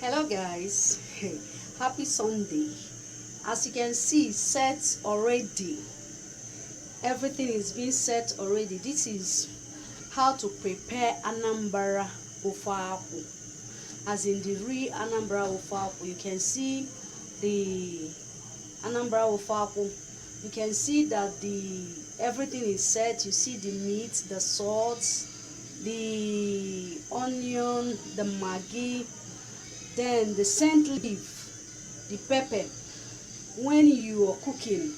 Hello guys, happy Sunday. As you can see, set already. Everything is being set already. This is how to prepare Anambra Ofe Akwu. As in the real Anambra Ofe Akwu. You can see the Anambra Ofe Akwu. You can see that everything is set. You see the meat, the salt, the onion, the maggi, then the scent leaf, the pepper. When you are cooking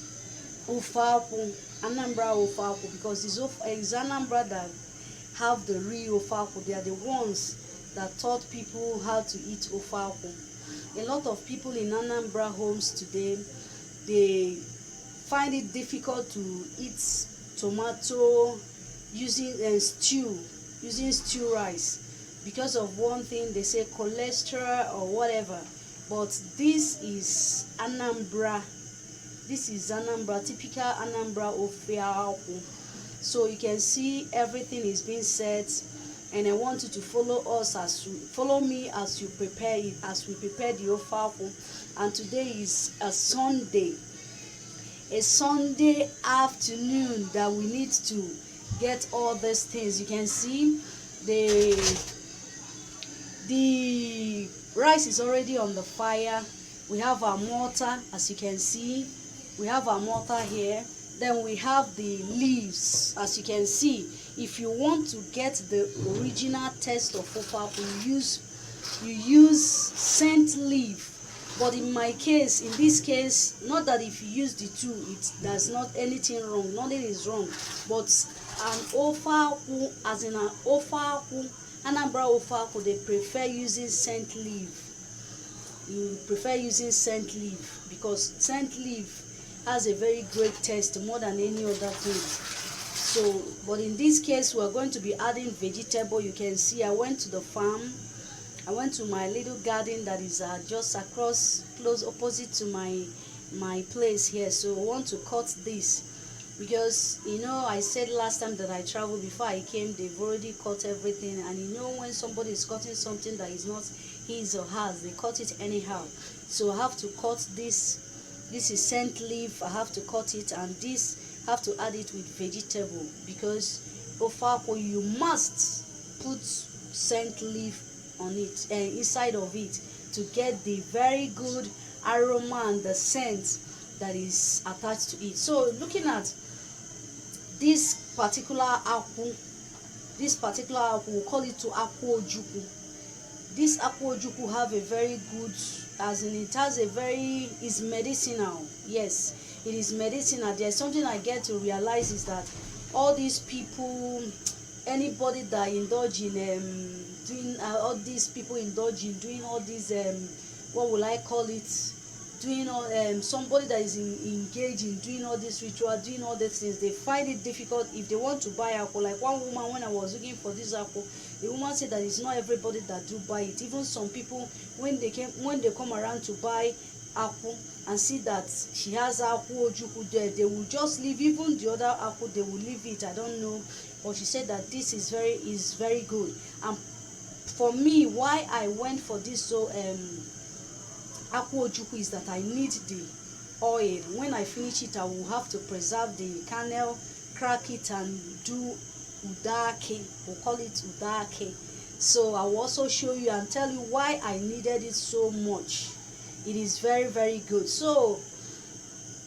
Ofe Akwu, Anambra Ofe Akwu, because it's Anambra that have the real Ofe Akwu. They are the ones that taught people how to eat Ofe Akwu. A lot of people in Anambra homes today, they find it difficult to eat tomato using stew rice because of one thing. They say cholesterol or whatever. But this is Anambra. This is Anambra, typical Anambra Ofe Akwu. So you can see everything is being set, and I want you to follow me as you prepare it, as we prepare the Ofe Akwu. And today is a Sunday afternoon that we need to get all these things. You can see the rice is already on the fire. We have our mortar, as you can see. We have our mortar here. Then we have the leaves, as you can see. If you want to get the original taste of Ofe Akwu, you use scent leaf. But in my case, in this case, not that if you use the two, there's not anything wrong. Nothing is wrong. But an Ofe Akwu, as in an Ofe Akwu, Anambra Ofe Akwu, they prefer using scent leaf. You prefer using scent leaf because scent leaf has a very great taste more than any other thing. So, but in this case, we are going to be adding vegetable. You can see I went to the farm. I went to my little garden that is just close opposite to my place here. So I want to cut this because I said last time that I traveled, before I came, they've already cut everything. And when somebody is cutting something that is not his or hers, they cut it anyhow. So I have to cut this. This is scent leaf. I have to cut it, and this have to add it with vegetable because Ofe Akwu, you must put scent leaf on it and inside of it to get the very good aroma and the scent that is attached to it. So looking at this particular akwu, we call it to Akwu Ojukwu. This Akwu Ojukwu have a very good, as in it has a very, is medicinal. Yes, it is medicinal. There's something I get to realize is that all these people, anybody that indulge in doing all these people indulge in doing all these what will I call it, doing all somebody that is engaged in doing all this ritual, doing all these things, they find it difficult if they want to buy alcohol. Like one woman, when I was looking for this alcohol, the woman said that it's not everybody that do buy it. Even some people, when they come around to buy apple and see that she has Akwu Ojukwu there, they will just leave. Even the other apple, they will leave it. I don't know, but she said that this is very good. And for me, why I went for this Akwu Ojukwu is that I need the oil. When I finish it, I will have to preserve the kernel, crack it, and do udake. We'll call it udake. So I will also show you and tell you why I needed it so much. It is very good. So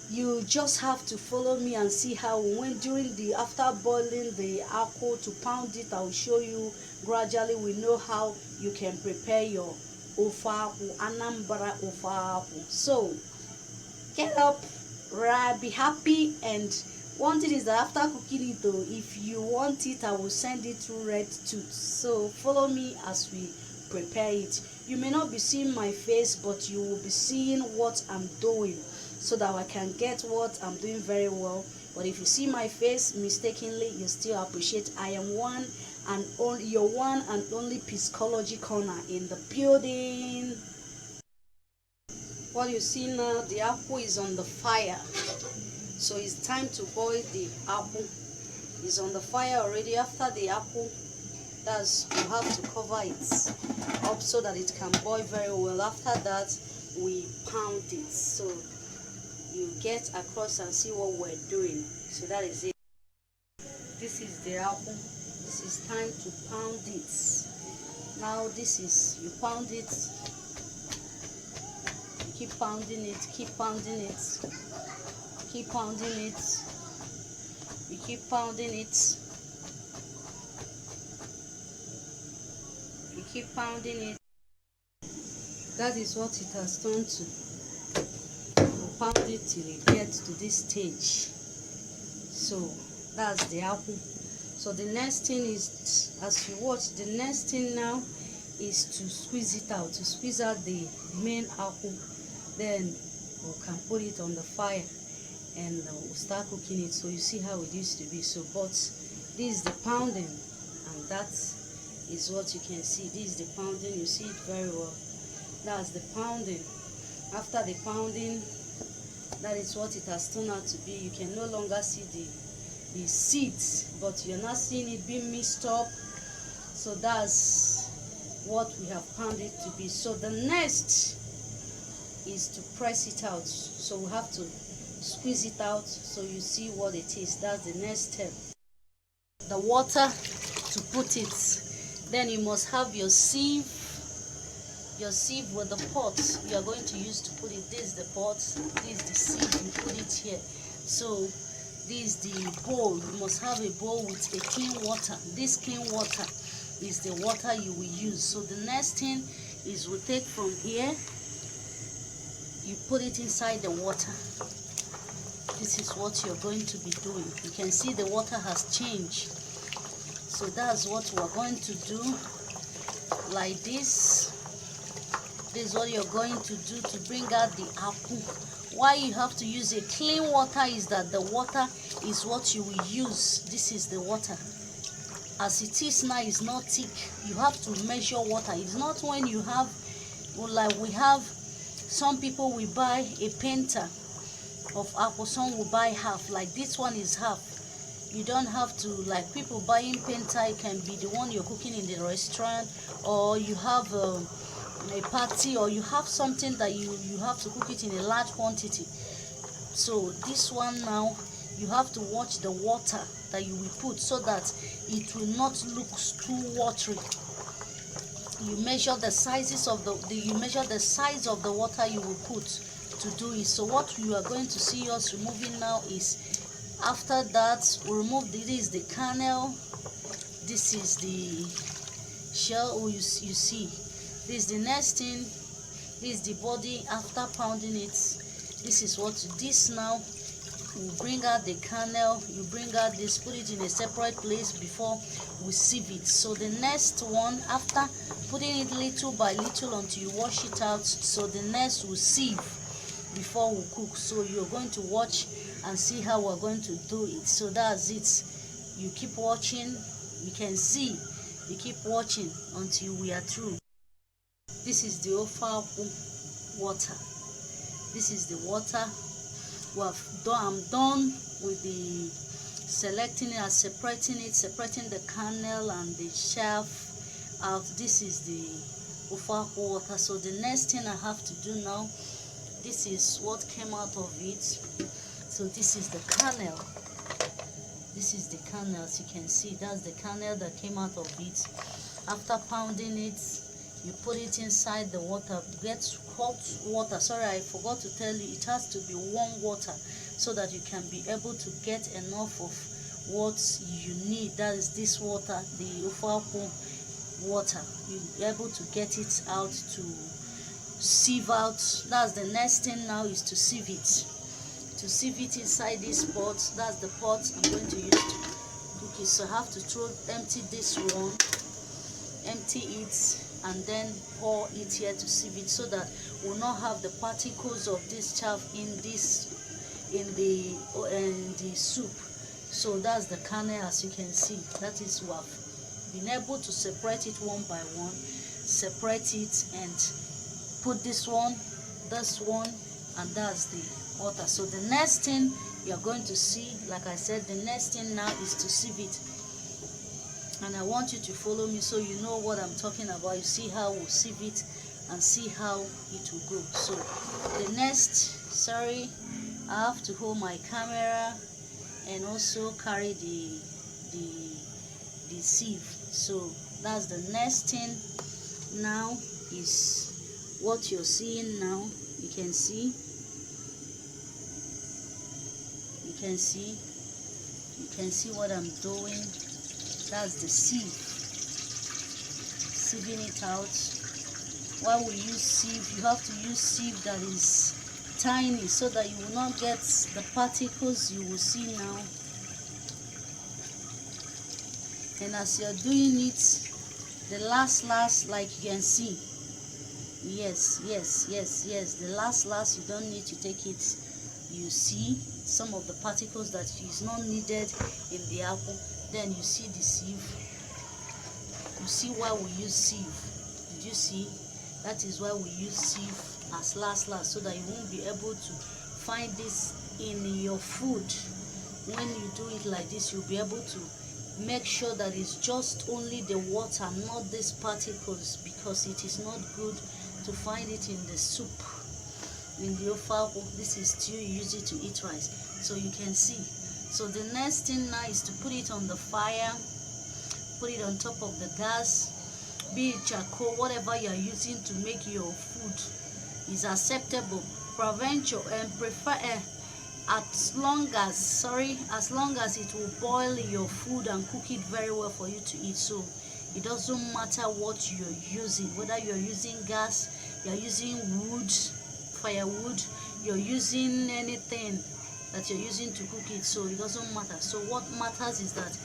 you just have to follow me and see how after boiling the akwu, to pound it, I will show you gradually. We know how you can prepare your Ofe Akwu, Anambra Ofe Akwu. So get up, be happy. And one thing is that after cooking it though, if you want it, I will send it through Red Tooth. So follow me as we prepare it. You may not be seeing my face, but you will be seeing what I'm doing, so that I can get what I'm doing very well. But if you see my face mistakenly, you still appreciate I am your one and only Psychology Corner in the building. What you see now, the apple is on the fire. So it's time to boil the apple. It's on the fire already. After the apple That's, you have to cover it up so that it can boil very well. After that, we pound it, so you get across and see what we're doing. So that is it. This is the apple. This is time to pound it. Now this is, you pound it, you keep pounding it, keep pounding it, keep pounding it, you keep pounding it, you keep pounding it. That is what it has turned to. You pound it till it gets to this stage. So that's the apple. So the next thing is, as you watch, the next thing now is to squeeze it out, to squeeze out the main apple. Then we can put it on the fire and we'll start cooking it. So you see how it used to be. So but this is the pounding, and that is what you can see. This is the pounding. You see it very well. That's the pounding. After the pounding, that is what it has turned out to be. You can no longer see the seeds, but you're not seeing it being mixed up. So that's what we have pounded to be. So the next is to press it out. So we have to squeeze it out so you see what it is. That's the next step. The water to put it. Then you must have your sieve with the pot you are going to use to put it. This is the pot, this is the sieve, you put it here. So this is the bowl. You must have a bowl with a clean water. This clean water is the water you will use. So the next thing is we take from here, you put it inside the water. This is what you're going to be doing. You can see the water has changed. So that's what we're going to do, like this. This is what you're going to do to bring out the apple. Why you have to use a clean water is that the water is what you will use. This is the water. As it is now, it's not thick. You have to measure water. It's not when you have, like we have, some people will buy a penta of apple, some will buy half. Like this one is half. You don't have to, like people buying penta, it can be the one you're cooking in the restaurant, or you have a party, or you have something that you have to cook it in a large quantity. So this one now, you have to watch the water that you will put so that it will not look too watery. You measure the sizes of you measure the size of the water you will put to do it. So what you are going to see us removing now is, after that we remove this is the kernel, this is the shell. Oh, you see, this is the next thing, this is the body. After pounding it, this is what this now will bring out the kernel. You bring out this, put it in a separate place before we sieve it. So the next one, after putting it little by little until you wash it out, so the next will sieve before we cook. So you're going to watch and see how we're going to do it. So that's it. You keep watching, you can see, you keep watching until we are through. This is the Ofe Akwu water. This is the water. I'm done with the selecting it and separating the kernel and the chaff out. This is the Ofe Akwu water. So the next thing I have to do now, this is what came out of it. So this is the kernel. This is the kernel, as you can see. That's the kernel that came out of it. After pounding it, you put it inside the water. Get hot water. Sorry, I forgot to tell you, it has to be warm water so that you can be able to get enough of what you need. That is this water, the Ofe Akwu water. You're able to get it out, to sieve out. That's the next thing now, is to sieve it. To sieve it inside this pot. That's the pot I'm going to use to cook it. So I have to empty this one, empty it, and then pour it here to sieve it, so that we'll not have the particles of this chaff in the soup. So that's the kernel, as you can see. That is what I've been able to separate it one by one, separate it and put this one, and that's the water. So the next thing you're going to see, like I said, the next thing now is to sieve it. and I want you to follow me so you know what I'm talking about. You see how we'll sieve it and see how it will go. So the next, sorry, I have to hold my camera and also carry the sieve. So that's the next thing. Now is what you're seeing now. You can see what I'm doing. That's the sieve, sieving it out. While we use sieve, you have to use sieve that is tiny so that you will not get the particles you will see now. And as you're doing it, the last, like you can see, yes, the last, you don't need to take it. You see some of the particles that is not needed in the apple. Then you see the sieve. You see why we use sieve. Did you see? That is why we use sieve as last, so that you won't be able to find this in your food. When you do it like this, you'll be able to make sure that it's just only the water, not these particles, because it is not good to find it in the soup. In the Ofe Akwu, this is stew, you use it to eat rice. So you can see. So the next thing now is to put it on the fire, put it on top of the gas, be it charcoal, whatever you are using to make your food is acceptable. Prevent your prefer as long as it will boil your food and cook it very well for you to eat. So it doesn't matter what you're using, whether you're using gas, you're using wood, firewood, you're using anything that you're using to cook it, so it doesn't matter. So what matters is that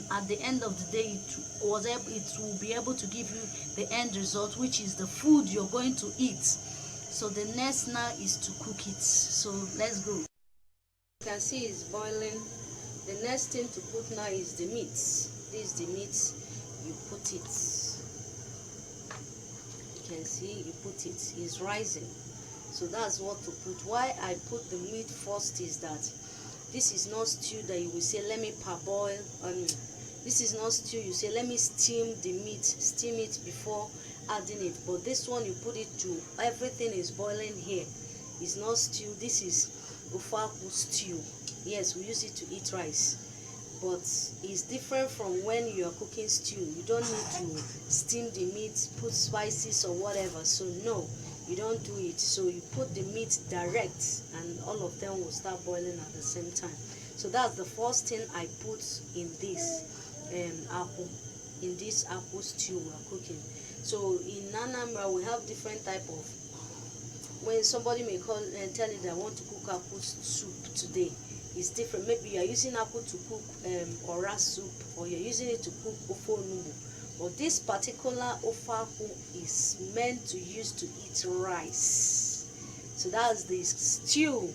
at the end of the day, it will be able to give you the end result, which is the food you're going to eat. So the next now is to cook it. So let's go. You can see it's boiling. The next thing to put now is the meat. This is the meat. You put it. You can see you put it. It's rising. So that's what to put. Why I put the meat first is that this is not stew that you will say let me parboil. This is not stew you say let me steam the meat, steam it before adding it. But this one you put it to everything is boiling here. It's not stew. This is Ofe Akwu stew. Yes, we use it to eat rice, but it's different from when you are cooking stew. You don't need to steam the meat, put spices or whatever. So no, you don't do it. So you put the meat direct and all of them will start boiling at the same time. So that's the first thing I put in this apple, in this apple stew we are cooking. So in Anambra we have different type of, when somebody may call and tell you that I want to cook apple soup today, it's different. Maybe you are using apple to cook ora soup, or you're using it to cook ofe onugbu. But this particular Ofe Akwu is meant to use to eat rice. So that's the stew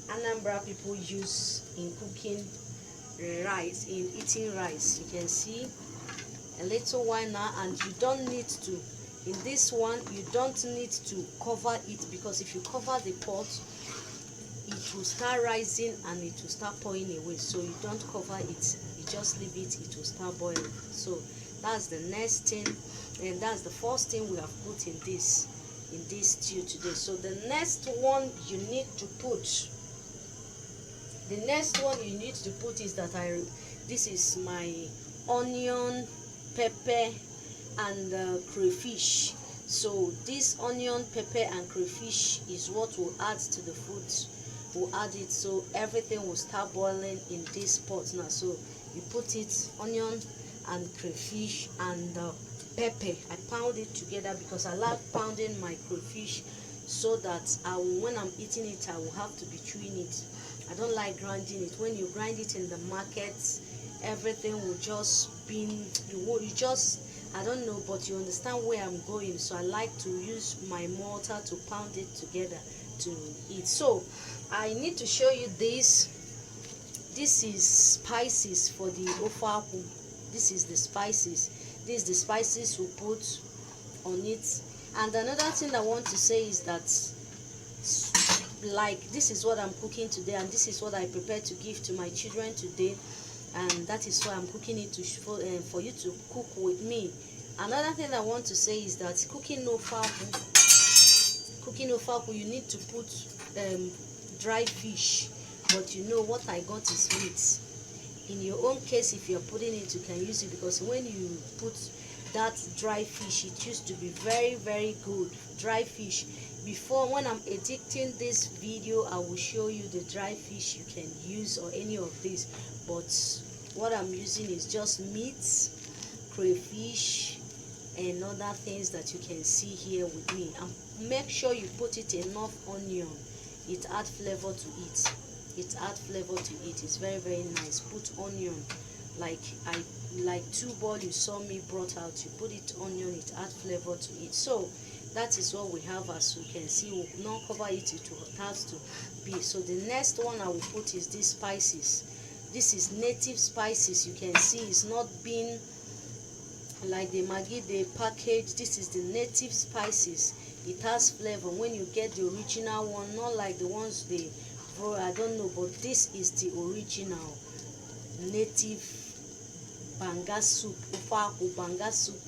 Anambra people use in cooking rice, in eating rice. You can see a little while now, and you don't need to, in this one you don't need to cover it, because if you cover the pot it will start rising and it will start pouring away. So you don't cover it, you just leave it, it will start boiling. So that's the next thing, and that's the first thing we have put in this stew today. So the next one you need to put is that this is my onion, pepper and crayfish. So this onion, pepper and crayfish is what we'll add to the food. We'll add it, so everything will start boiling in this pot now. So you put it, onion and crayfish and pepper. I pound it together because I like pounding my crayfish so that when I'm eating it I will have to be chewing it. I don't like grinding it. When you grind it in the market, everything will just be, I don't know, but you understand where I'm going. So I like to use my mortar to pound it together to eat. So I need to show you this. This is spices for the Ofe Akwu. This is the spices. This is the spices we put on it. And another thing I want to say is that, like, this is what I'm cooking today, and this is what I prepared to give to my children today. and that is why I'm cooking it for you to cook with me. Another thing I want to say is that cooking Ofe Akwu, you need to put dry fish, but you know what I got is meat. In your own case, if you're putting it, you can use it, because when you put that dry fish, it used to be very, very good. Dry fish. Before, when I'm editing this video, I will show you the dry fish you can use, or any of this, but what I'm using is just meat, crayfish, and other things that you can see here with me. And make sure you put it enough onion. It adds flavor to it. It adds flavor to it. It's very, very nice. Put onion, like 2 balls you saw me brought out. You put it onion, it adds flavor to it. So that is what we have. As you can see, we'll not cover it. It has to be. So the next one I will put is these spices. This is native spices. You can see it's not been like the Maggi they package. This is the native spices. It has flavor when you get the original one, not like the ones they, I don't know, but this is the original native banga soup, Ofe Akwu banga soup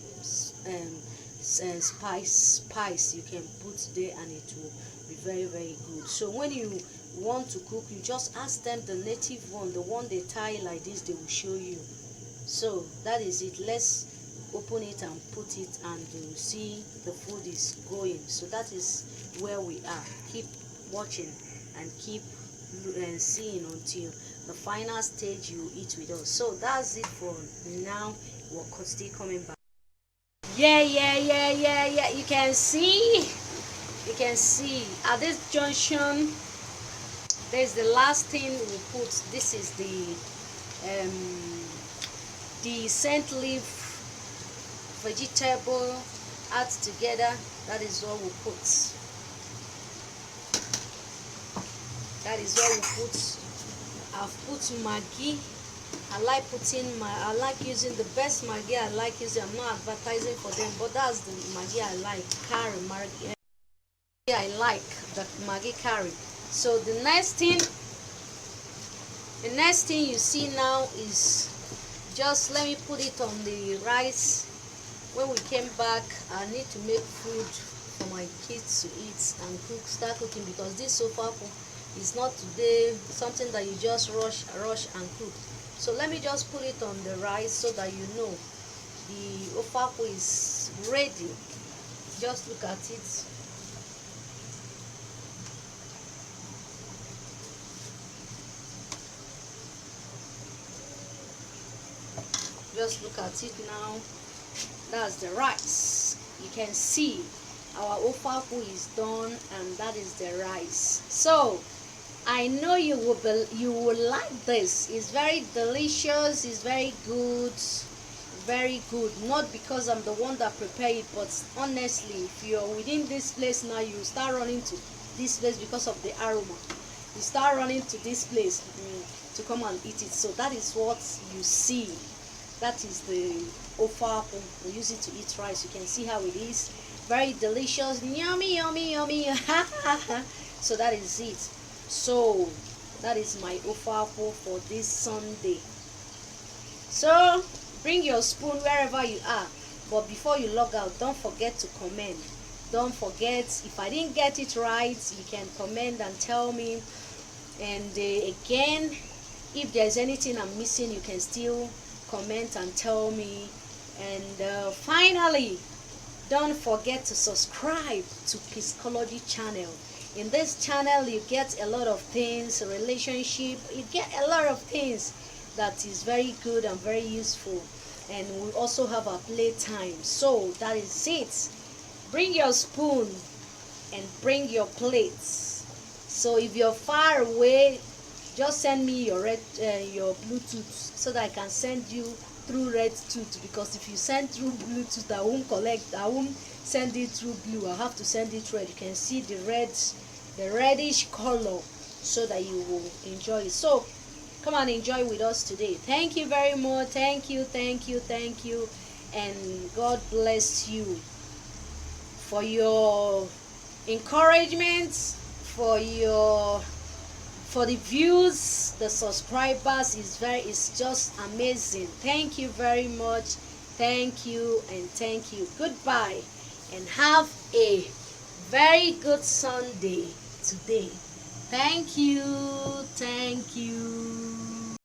spice you can put there, and it will be very, very good. So when you want to cook, you just ask them the native one, the one they tie like this, they will show you. So that is it. Let's open it and put it, and you will see the food is going. So that is where we are. Keep watching and keep seeing until the final stage you eat with us. So that's it for now. We're still coming back. Yeah, you can see at this junction there's the last thing we put. This is the scent leaf vegetable add together. That is what we put. That is what we put. I've put Maggi. I like using the best Maggi. I like using. I'm not advertising for them, but that's the Maggi I like. Curry Maggi. I like the Maggi curry. So the next thing you see now is just, let me put it on the rice. When we came back, I need to make food for my kids to eat and start cooking, because this Ofe Akwu is not today something that you just rush and cook. So let me just put it on the rice so that you know the Ofe Akwu is ready. Just look at it. Just look at it now. That's the rice. You can see our Ofe Akwu is done, and that is the rice. So I know you will like this. It's very delicious. It's very good. Very good. Not because I'm the one that prepared it, but honestly, if you're within this place now, you start running to this place because of the aroma. You start running to this place to come and eat it. So that is what you see. That is the Ofe Akwu. We use it to eat rice. You can see how it is. Very delicious. Yummy, yummy, yummy. So that is it. So that is my Ofe Akwu for this Sunday. So bring your spoon wherever you are. But before you log out, don't forget to comment. Don't forget, if I didn't get it right, you can comment and tell me. And again, if there's anything I'm missing, you can still comment and tell me. And finally, don't forget to subscribe to Psychology channel. In this channel, you get a lot of things, relationship, you get a lot of things that is very good and very useful. And we also have a playtime. So that is it. Bring your spoon and bring your plates. So if you're far away, just send me your your Bluetooth so that I can send you through red tooth, because if you send through Bluetooth, I won't send it through blue. I have to send it red. You can see the reddish color, so that you will enjoy it. So come and enjoy with us today. Thank you very much. Thank you, and God bless you for your encouragement, for for the views, the subscribers is just amazing. Thank you very much. Thank you and thank you. Goodbye and have a very good Sunday today. Thank you.